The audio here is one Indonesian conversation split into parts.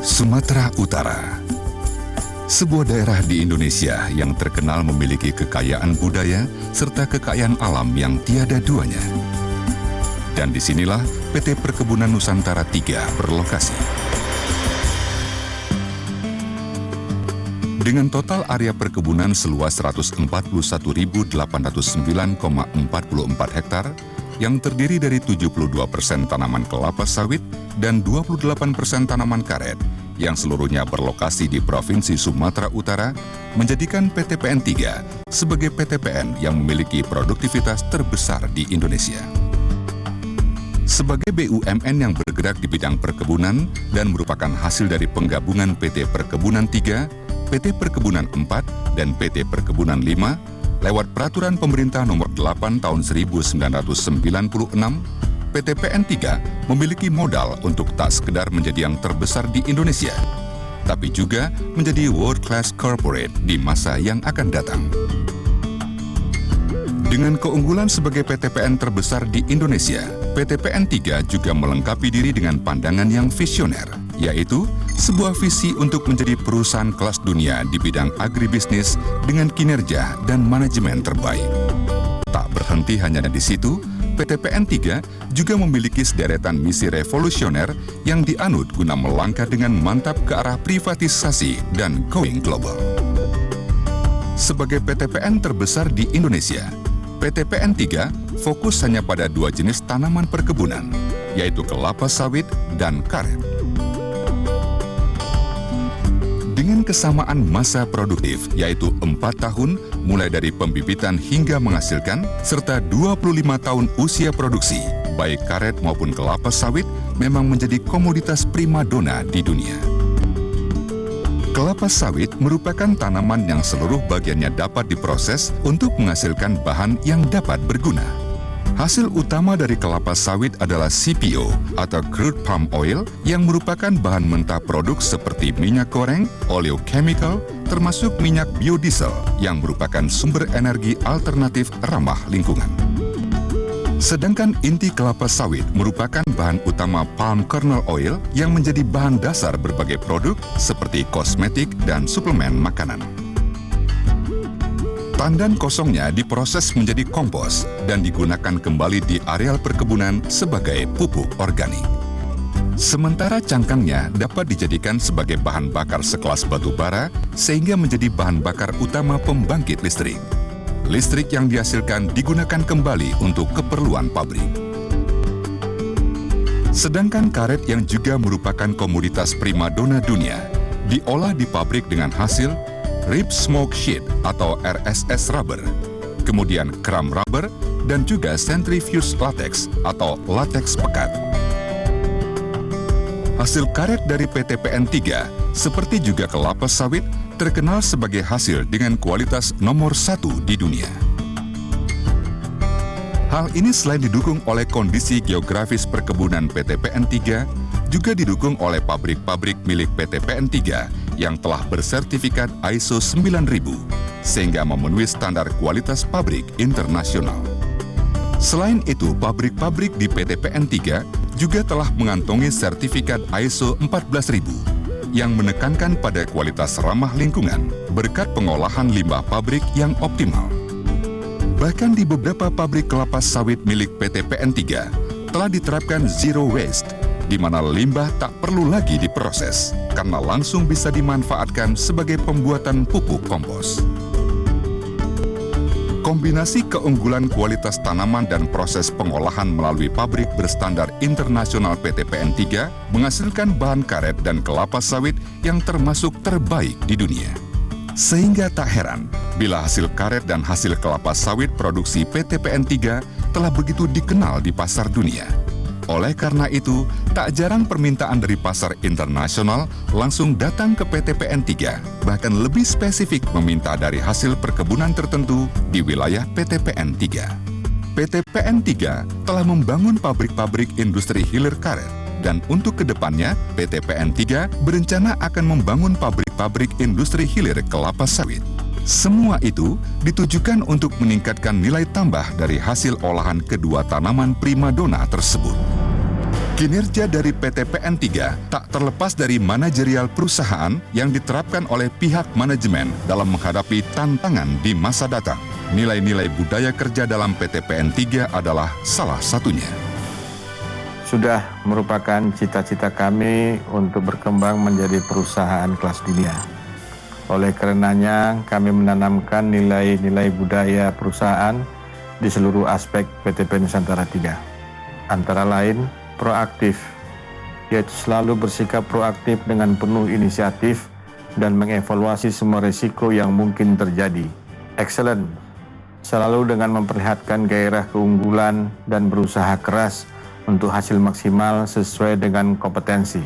Sumatera Utara, sebuah daerah di Indonesia yang terkenal memiliki kekayaan budaya serta kekayaan alam yang tiada duanya. Dan disinilah PT Perkebunan Nusantara III berlokasi. Dengan total area perkebunan seluas 141.809,44 hektar, yang terdiri dari 72% tanaman kelapa sawit dan 28% tanaman karet, yang seluruhnya berlokasi di Provinsi Sumatera Utara, menjadikan PTPN III sebagai PTPN yang memiliki produktivitas terbesar di Indonesia. Sebagai BUMN yang bergerak di bidang perkebunan dan merupakan hasil dari penggabungan PT Perkebunan III, PT Perkebunan IV, dan PT Perkebunan V, lewat Peraturan Pemerintah Nomor 8 Tahun 1996, PTPN III memiliki modal untuk tak sekedar menjadi yang terbesar di Indonesia, tapi juga menjadi world class corporate di masa yang akan datang. Dengan keunggulan sebagai PTPN terbesar di Indonesia, PTPN III juga melengkapi diri dengan pandangan yang visioner, yaitu sebuah visi untuk menjadi perusahaan kelas dunia di bidang agribisnis dengan kinerja dan manajemen terbaik. Tak berhenti hanya di situ, PTPN III juga memiliki sederetan misi revolusioner yang dianut guna melangkah dengan mantap ke arah privatisasi dan going global. Sebagai PTPN terbesar di Indonesia, PTPN III fokus hanya pada dua jenis tanaman perkebunan, yaitu kelapa sawit dan karet. Dengan kesamaan masa produktif, yaitu 4 tahun mulai dari pembibitan hingga menghasilkan, serta 25 tahun usia produksi, baik karet maupun kelapa sawit memang menjadi komoditas primadona di dunia. Kelapa sawit merupakan tanaman yang seluruh bagiannya dapat diproses untuk menghasilkan bahan yang dapat berguna. Hasil utama dari kelapa sawit adalah CPO atau crude palm oil yang merupakan bahan mentah produk seperti minyak goreng, oleochemical, termasuk minyak biodiesel yang merupakan sumber energi alternatif ramah lingkungan. Sedangkan inti kelapa sawit merupakan bahan utama palm kernel oil yang menjadi bahan dasar berbagai produk seperti kosmetik dan suplemen makanan. Tandan kosongnya diproses menjadi kompos dan digunakan kembali di areal perkebunan sebagai pupuk organik. Sementara cangkangnya dapat dijadikan sebagai bahan bakar sekelas batu bara sehingga menjadi bahan bakar utama pembangkit listrik. Listrik yang dihasilkan digunakan kembali untuk keperluan pabrik. Sedangkan karet yang juga merupakan komoditas primadona dunia, diolah di pabrik dengan hasil rib smoke sheet atau RSS rubber, kemudian kram rubber, dan juga centrifuge latex atau latex pekat. Hasil karet dari PTPN III, seperti juga kelapa sawit, terkenal sebagai hasil dengan kualitas nomor 1 di dunia. Hal ini selain didukung oleh kondisi geografis perkebunan PTPN III, juga didukung oleh pabrik-pabrik milik PTPN III yang telah bersertifikat ISO 9000, sehingga memenuhi standar kualitas pabrik internasional. Selain itu, pabrik-pabrik di PTPN III juga telah mengantongi sertifikat ISO 14000 yang menekankan pada kualitas ramah lingkungan berkat pengolahan limbah pabrik yang optimal. Bahkan di beberapa pabrik kelapa sawit milik PTPN III telah diterapkan zero waste, di mana limbah tak perlu lagi diproses karena langsung bisa dimanfaatkan sebagai pembuatan pupuk kompos. Kombinasi keunggulan kualitas tanaman dan proses pengolahan melalui pabrik berstandar internasional PTPN III menghasilkan bahan karet dan kelapa sawit yang termasuk terbaik di dunia. Sehingga tak heran bila hasil karet dan hasil kelapa sawit produksi PTPN III telah begitu dikenal di pasar dunia. Oleh karena itu, tak jarang permintaan dari pasar internasional langsung datang ke PTPN III, bahkan lebih spesifik meminta dari hasil perkebunan tertentu di wilayah PTPN III. PTPN III telah membangun pabrik-pabrik industri hilir karet, dan untuk kedepannya, PTPN III berencana akan membangun pabrik-pabrik industri hilir kelapa sawit. Semua itu ditujukan untuk meningkatkan nilai tambah dari hasil olahan kedua tanaman primadona tersebut. Kinerja dari PT PN3 tak terlepas dari manajerial perusahaan yang diterapkan oleh pihak manajemen dalam menghadapi tantangan di masa datang. Nilai-nilai budaya kerja dalam PT PN3 adalah salah satunya. Sudah merupakan cita-cita kami untuk berkembang menjadi perusahaan kelas dunia. Oleh karenanya, kami menanamkan nilai-nilai budaya perusahaan di seluruh aspek PTP Nusantara 3. Antara lain, proaktif, yaitu selalu bersikap proaktif dengan penuh inisiatif dan mengevaluasi semua risiko yang mungkin terjadi. Excellent, selalu dengan memperlihatkan gairah keunggulan dan berusaha keras untuk hasil maksimal sesuai dengan kompetensi.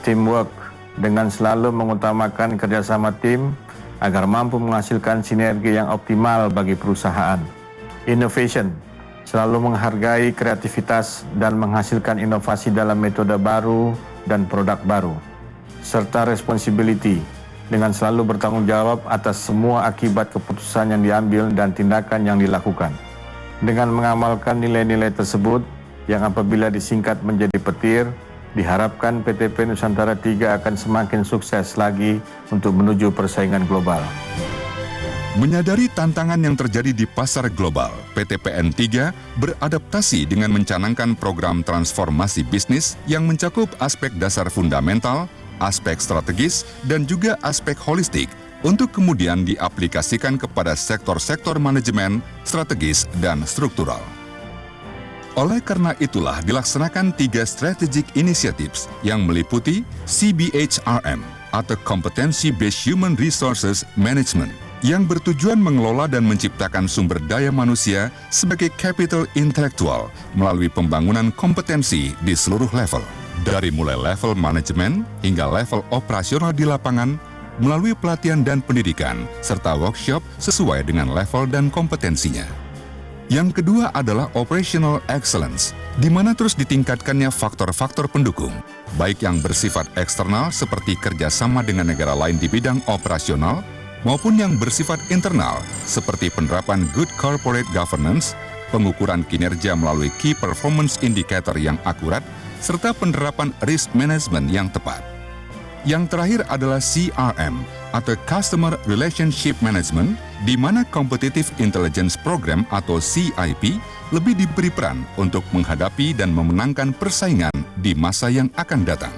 Teamwork, dengan selalu mengutamakan kerjasama tim agar mampu menghasilkan sinergi yang optimal bagi perusahaan. Innovation, selalu menghargai kreativitas dan menghasilkan inovasi dalam metode baru dan produk baru. Serta responsibility, dengan selalu bertanggung jawab atas semua akibat keputusan yang diambil dan tindakan yang dilakukan. Dengan mengamalkan nilai-nilai tersebut, yang apabila disingkat menjadi petir, diharapkan PTP Nusantara 3 akan semakin sukses lagi untuk menuju persaingan global. Menyadari tantangan yang terjadi di pasar global, PT PN3 beradaptasi dengan mencanangkan program transformasi bisnis yang mencakup aspek dasar fundamental, aspek strategis, dan juga aspek holistik untuk kemudian diaplikasikan kepada sektor-sektor manajemen, strategis, dan struktural. Oleh karena itulah dilaksanakan 3 strategic initiatives yang meliputi CBHRM atau Competency Based Human Resources Management, yang bertujuan mengelola dan menciptakan sumber daya manusia sebagai capital intelektual melalui pembangunan kompetensi di seluruh level, dari mulai level manajemen hingga level operasional di lapangan, melalui pelatihan dan pendidikan, serta workshop sesuai dengan level dan kompetensinya. Yang kedua adalah operational excellence, di mana terus ditingkatkannya faktor-faktor pendukung, baik yang bersifat eksternal seperti kerjasama dengan negara lain di bidang operasional, maupun yang bersifat internal seperti penerapan good corporate governance, pengukuran kinerja melalui key performance indicator yang akurat, serta penerapan risk management yang tepat. Yang terakhir adalah CRM atau Customer Relationship Management, di mana Competitive Intelligence Program atau CIP lebih diberi peran untuk menghadapi dan memenangkan persaingan di masa yang akan datang.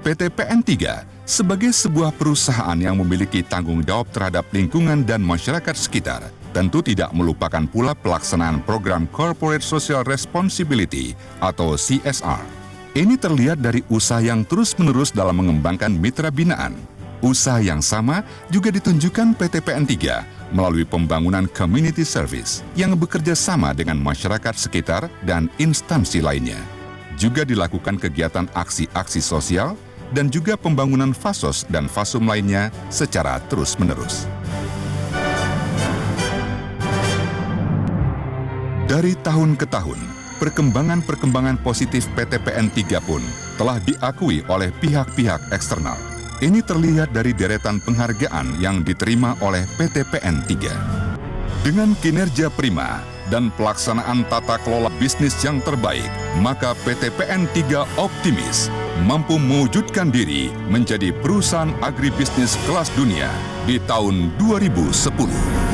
PT PN3 sebagai sebuah perusahaan yang memiliki tanggung jawab terhadap lingkungan dan masyarakat sekitar, tentu tidak melupakan pula pelaksanaan program Corporate Social Responsibility atau CSR. Ini terlihat dari usaha yang terus-menerus dalam mengembangkan mitra binaan. Usaha yang sama juga ditunjukkan PT PN3 melalui pembangunan community service yang bekerja sama dengan masyarakat sekitar dan instansi lainnya. Juga dilakukan kegiatan aksi-aksi sosial dan juga pembangunan fasos dan fasum lainnya secara terus-menerus. Dari tahun ke tahun, perkembangan positif PT PN3 pun telah diakui oleh pihak-pihak eksternal. Ini terlihat dari deretan penghargaan yang diterima oleh PT PN3. Dengan kinerja prima dan pelaksanaan tata kelola bisnis yang terbaik, maka PT PN3 optimis mampu mewujudkan diri menjadi perusahaan agribisnis kelas dunia di tahun 2010.